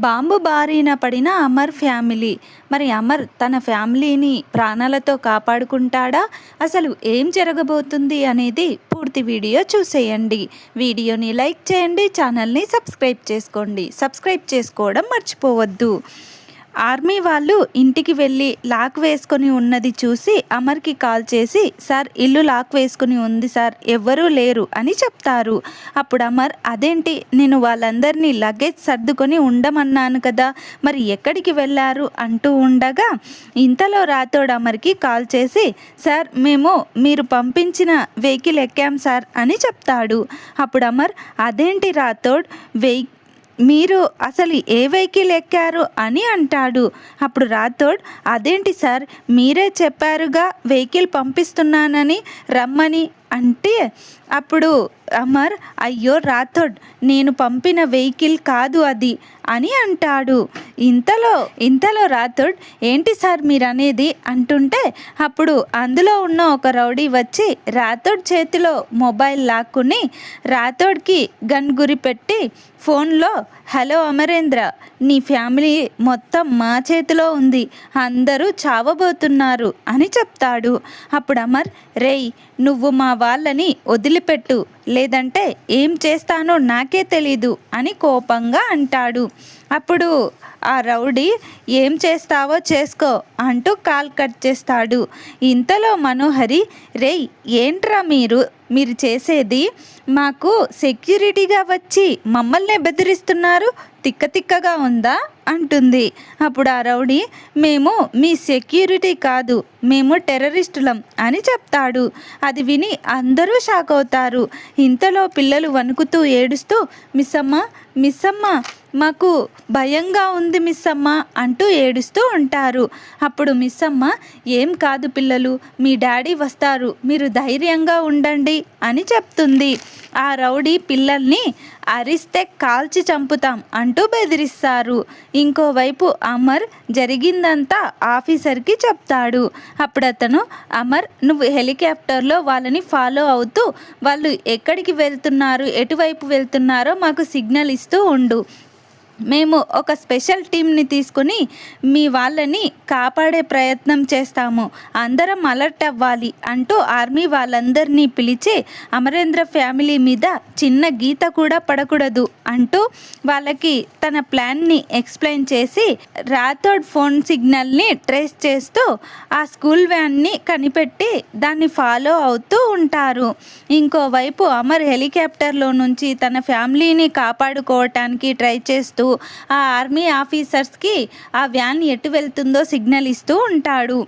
Bomb బారిన పడిన Amar family. మరి అమర్ తన ఫ్యామిలీని ప్రాణాలతో కాపాడుకుంటాడా? అసలు ఏం జరగబోతుంది అనేది పూర్తి వీడియో చూసేయండి. వీడియోని లైక్ చేయండి, ఛానల్ని సబ్స్క్రైబ్ చేసుకోండి. సబ్స్క్రైబ్ చేసుకోవడం మర్చిపోవద్దు. ఆర్మీ వాళ్ళు ఇంటికి వెళ్ళి లాక్ వేసుకొని ఉన్నది చూసి అమర్కి కాల్ చేసి, సార్ ఇల్లు లాక్ వేసుకుని ఉంది సార్, ఎవ్వరూ లేరు అని చెప్తారు. అప్పుడు అమర్, అదేంటి, నేను వాళ్ళందరినీ లగేజ్ సర్దుకొని ఉండమన్నాను కదా, మరి ఎక్కడికి వెళ్ళారు అంటూ ఉండగా ఇంతలో రాథోడ్ అమర్కి కాల్ చేసి, సార్ మేము మీరు పంపించిన వెహికల్ ఎక్కాం సార్ అని చెప్తాడు. అప్పుడు అమర్, అదేంటి రాథోడ్, మీరు అసలు ఏ వెహికల్ ఎక్కారు అని అంటాడు. అప్పుడు రాథోడ్, అదేంటి సార్, మీరే చెప్పారుగా వెహికల్ పంపిస్తున్నానని రమ్మని అంటే, అప్పుడు అమర్, అయ్యో రాథోడ్, నేను పంపిన వెహికల్ కాదు అది అని అంటాడు. ఇంతలో రాథోడ్, ఏంటి సార్ మీరు అనేది అంటుంటే, అప్పుడు అందులో ఉన్న ఒక రౌడీ వచ్చి రాథోడ్ చేతిలో మొబైల్ లాక్కుని రాథోడ్కి గన్ గురి పెట్టి ఫోన్లో, హలో అమరేంద్ర, నీ ఫ్యామిలీ మొత్తం మా చేతిలో ఉంది, అందరూ చావబోతున్నారు అని చెప్తాడు. అప్పుడు అమర్, రేయ్ నువ్వు మా వాళ్ళని వదిలిపెట్టు, లేదంటే ఏం చేస్తానో నాకే తెలీదు అని కోపంగా అంటాడు. అప్పుడు ఆ రౌడీ, ఏం చేస్తావో చేసుకో అంటూ కాల్ కట్ చేస్తాడు. ఇంతలో మనోహరి, రేయ్ ఏంట్రా మీరు చేసేది, మాకు సెక్యూరిటీగా వచ్చి మమ్మల్నే బెదిరిస్తున్నారు, తిక్కగా ఉందా అంటుంది. అప్పుడు ఆ రౌడీ, మేము మీ సెక్యూరిటీ కాదు, మేము టెర్రరిస్టులం అని చెప్తాడు. అది విని అందరూ షాక్ అవుతారు. ఇంతలో పిల్లలు వణుకుతూ ఏడుస్తూ, మిస్సమ్మ మాకు భయంగా ఉంది మిస్సమ్మ అంటూ ఏడుస్తూ ఉంటారు. అప్పుడు మిస్సమ్మ, ఏం కాదు పిల్లలు, మీ డాడీ వస్తారు, మీరు ధైర్యంగా ఉండండి అని చెప్తుంది. ఆ రౌడీ పిల్లల్ని అరిస్తే కాల్చి చంపుతాం అంటూ బెదిరిస్తారు. ఇంకోవైపు అమర్ జరిగిందంతా ఆఫీసర్కి చెప్తాడు. అప్పుడు అతను, అమర్ నువ్వు హెలికాప్టర్లో వాళ్ళని ఫాలో అవుతూ వాళ్ళు ఎక్కడికి వెళ్తున్నారు, ఎటువైపు వెళ్తున్నారో మాకు సిగ్నల్ ఇస్తూ ఉండు, మేము ఒక స్పెషల్ టీంని తీసుకుని మీ వాళ్ళని కాపాడే ప్రయత్నం చేస్తాము, అందరం అలర్ట్ అవ్వాలి అంటూ ఆర్మీ వాళ్ళందరినీ పిలిచి, అమరేంద్ర ఫ్యామిలీ మీద చిన్న గీత కూడా పడకూడదు అంటూ వాళ్ళకి తన ప్లాన్ని ఎక్స్ప్లెయిన్ చేసి రాథోడ్ ఫోన్ సిగ్నల్ని ట్రేస్ చేస్తూ ఆ స్కూల్ వ్యాన్ని కనిపెట్టి దాన్ని ఫాలో అవుతూ ఉంటారు. ఇంకోవైపు అమర్ హెలికాప్టర్లో నుంచి తన ఫ్యామిలీని కాపాడుకోవటానికి ట్రై చేస్తూ ఆ ఆర్మీ ఆఫీసర్స్కి ఆ వ్యాన్ ఎటు వెళ్తుందో సిగ్నల్ ఇస్తూ ఉంటాడు.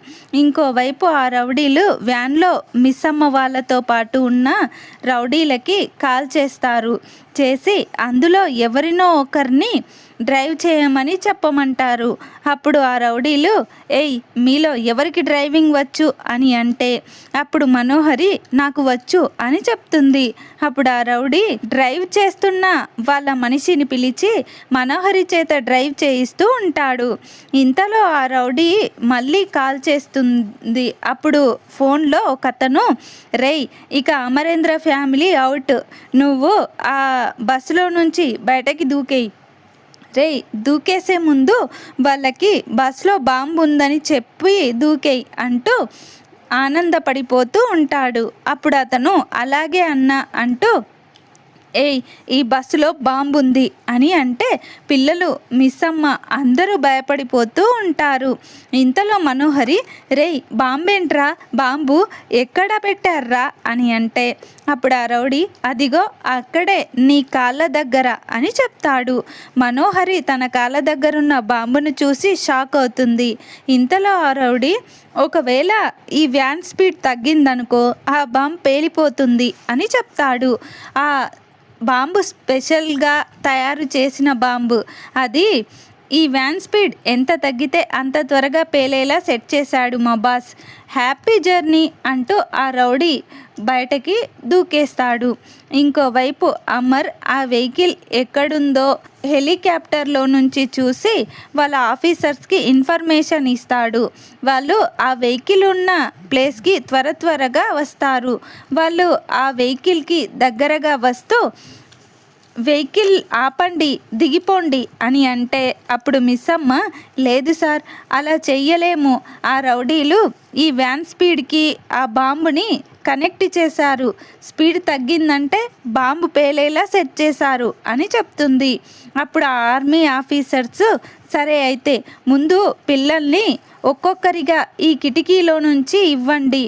ఇంకోవైపు ఆ రౌడీలు వ్యాన్లో మిస్సమ్మ వాళ్ళతో పాటు ఉన్న రౌడీలకి కాల్ చేసి అందులో ఎవరినో ఒకరిని డ్రైవ్ చేయమని చెప్పమంటారు. అప్పుడు ఆ రౌడీలు, ఏయ్ మీలో ఎవరికి డ్రైవింగ్ వచ్చు అని అంటే, అప్పుడు మనోహరి నాకు వచ్చు అని చెప్తుంది. అప్పుడు ఆ రౌడీ డ్రైవ్ చేస్తున్న వాళ్ళ మనిషిని పిలిచి మనోహరి చేత డ్రైవ్ చేయిస్తూ ఉంటాడు. ఇంతలో ఆ రౌడీ మళ్ళీ కాల్ చేస్తుంది. అప్పుడు ఫోన్లో ఒకతను, రేయ్ ఇక అమరేంద్ర ఫ్యామిలీ అవుట్, నువ్వు ఆ బస్సులో నుంచి బయటకి దూకేయి, రేయ్ దూకేసే ముందు వాళ్ళకి బస్లో బాంబు ఉందని చెప్పి దూకేయి అంటూ ఆనందపడిపోతూ ఉంటాడు. అప్పుడు అతను అలాగే అన్నా అంటూ, ఏయ్ ఈ బస్సులో బాంబు ఉంది అని అంటే పిల్లలు మిస్సమ్మ అందరూ భయపడిపోతూ ఉంటారు. ఇంతలో మనోహరి, రేయ్ బాంబేంట్రా, బాంబు ఎక్కడ పెట్టారా అని అంటే, అప్పుడు ఆ రౌడీ, అదిగో అక్కడే నీ కాళ్ళ దగ్గర అని చెప్తాడు. మనోహరి తన కాళ్ళ దగ్గరున్న బాంబును చూసి షాక్ అవుతుంది. ఇంతలో ఆ రౌడీ, ఒకవేళ ఈ వ్యాన్ స్పీడ్ తగ్గిందనుకో ఆ బాంబు పేలిపోతుంది అని చెప్తాడు. ఆ బాంబు స్పెషల్గా తయారు చేసిన బాంబు అది. ఈ వ్యాన్ స్పీడ్ ఎంత తగ్గితే అంత త్వరగా పేలేలా సెట్ చేశాడు మా బాస్, హ్యాపీ జర్నీ అంటూ ఆ రౌడీ బయటకి దూకేస్తాడు. ఇంకోవైపు అమర్ ఆ వెహికల్ ఎక్కడుందో హెలికాప్టర్లో నుంచి చూసి వాళ్ళ ఆఫీసర్స్కి ఇన్ఫర్మేషన్ ఇస్తాడు. వాళ్ళు ఆ వెహికల్ ఉన్న ప్లేస్కి త్వరగా వస్తారు. వాళ్ళు ఆ వెహికల్కి దగ్గరగా వస్తూ వెహికల్ ఆపండి, దిగిపోండి అని అంటే అప్పుడు మిస్సమ్మ లేదు సార్, అలా చెయ్యలేము, ఆ రౌడీలు ఈ వ్యాన్ స్పీడ్కి ఆ బాంబుని కనెక్ట్ చేశారు, స్పీడ్ తగ్గిందంటే బాంబు పేలేలా సెట్ చేశారు అని చెప్తుంది. అప్పుడు ఆ ఆర్మీ ఆఫీసర్స్ సరే అయితే ముందు పిల్లల్ని ఒక్కొక్కరిగా ఈ కిటికీలో నుంచి ఇవ్వండి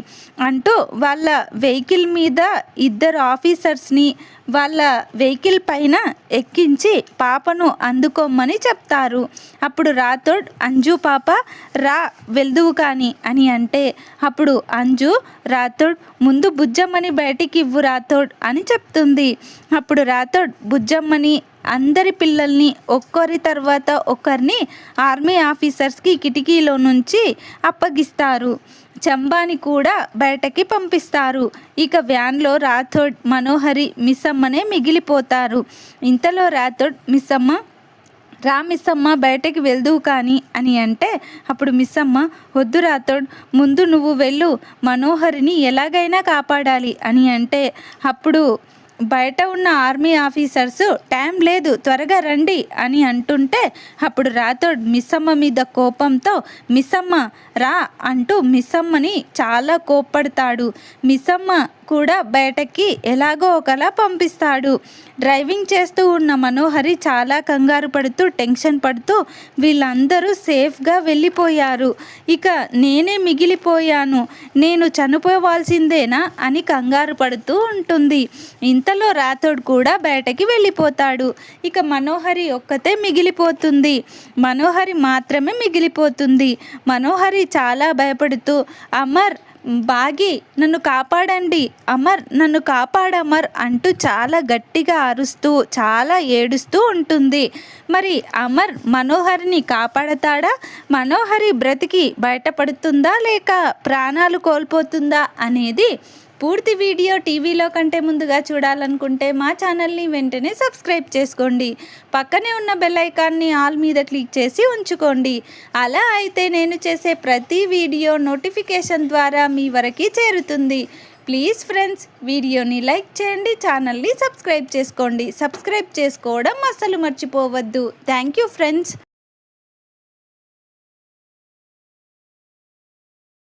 అంటూ వాళ్ళ వెహికల్ మీద ఇద్దరు ఆఫీసర్స్ని వాళ్ళ వెహికల్ పైన ఎక్కించి పాపను అందుకోమని చెప్తారు. అప్పుడు రాథోడ్ అంజు పాప రా వెళ్దువు కానీ అని అంటే అప్పుడు అంజు రాథోడ్ ముందు బుజ్జమ్మని బయటికి ఇవ్వు రాథోడ్ అని చెప్తుంది. అప్పుడు రాథోడ్ బుజ్జమ్మని అందరి పిల్లల్ని ఒక్కరి తర్వాత ఒకరిని ఆర్మీ ఆఫీసర్స్కి కిటికీలో నుంచి అప్పగిస్తారు. చంబాని కూడా బయటకి పంపిస్తారు. ఇక వ్యాన్లో రాథోడ్, మనోహరి, మిస్సమ్మనే మిగిలిపోతారు. ఇంతలో రాథోడ్ మిస్సమ్మ రా మిస్సమ్మ బయటకి వెళ్దువు కానీ అని అంటే అప్పుడు మిస్సమ్మ వద్దు రాథోడ్, ముందు నువ్వు వెళ్ళు, మనోహరిని ఎలాగైనా కాపాడాలి అని అంటే అప్పుడు బయట ఉన్న ఆర్మీ ఆఫీసర్స్ టైం లేదు త్వరగా రండి అని అంటుంటే అప్పుడు రాథోడ్ మిస్సమ్మ మీద కోపంతో మిస్సమ్మ రా అంటూ మిస్సమ్మని చాలా కోప్పడతాడు. మిస్సమ్మ కూడా బయటకి ఎలాగో ఒకలా పంపిస్తాడు. డ్రైవింగ్ చేస్తూ ఉన్న మనోహరి చాలా కంగారు పడుతూ టెన్షన్ పడుతూ వీళ్ళందరూ సేఫ్గా వెళ్ళిపోయారు, ఇక నేనే మిగిలిపోయాను, నేను చనిపోవాల్సిందేనా అని కంగారు పడుతూ ఉంటుంది. ఇంతలో రాథోడ్ కూడా బయటకి వెళ్ళిపోతాడు. ఇక మనోహరి ఒక్కతే మిగిలిపోతుంది. మనోహరి మాత్రమే మిగిలిపోతుంది. మనోహరి చాలా భయపడుతూ అమర్ బాగి నన్ను కాపాడండి, అమర్ నన్ను కాపాడమర్ అంటూ చాలా గట్టిగా అరుస్తూ చాలా ఏడుస్తూ ఉంటుంది. మరి అమర్ మనోహరిని కాపాడతాడా, మనోహరి బ్రతికి బయటపడుతుందా లేక ప్రాణాలు కోల్పోతుందా అనేది పూర్తి వీడియో టీవీలో కంటే ముందుగా చూడాలనుకుంటే మా ఛానల్ని వెంటనే సబ్స్క్రైబ్ చేసుకోండి. పక్కనే ఉన్న బెల్ ఐకాన్ని ఆల్ మీద క్లిక్ చేసి ఉంచుకోండి. అలా అయితే నేను చేసే ప్రతి వీడియో నోటిఫికేషన్ ద్వారా మీ వరకు చేరుతుంది. ప్లీజ్ ఫ్రెండ్స్, వీడియోని లైక్ చేయండి, ఛానల్ని సబ్స్క్రైబ్ చేసుకోండి. సబ్స్క్రైబ్ చేసుకోవడం అస్సలు మర్చిపోవద్దు. Thank you friends.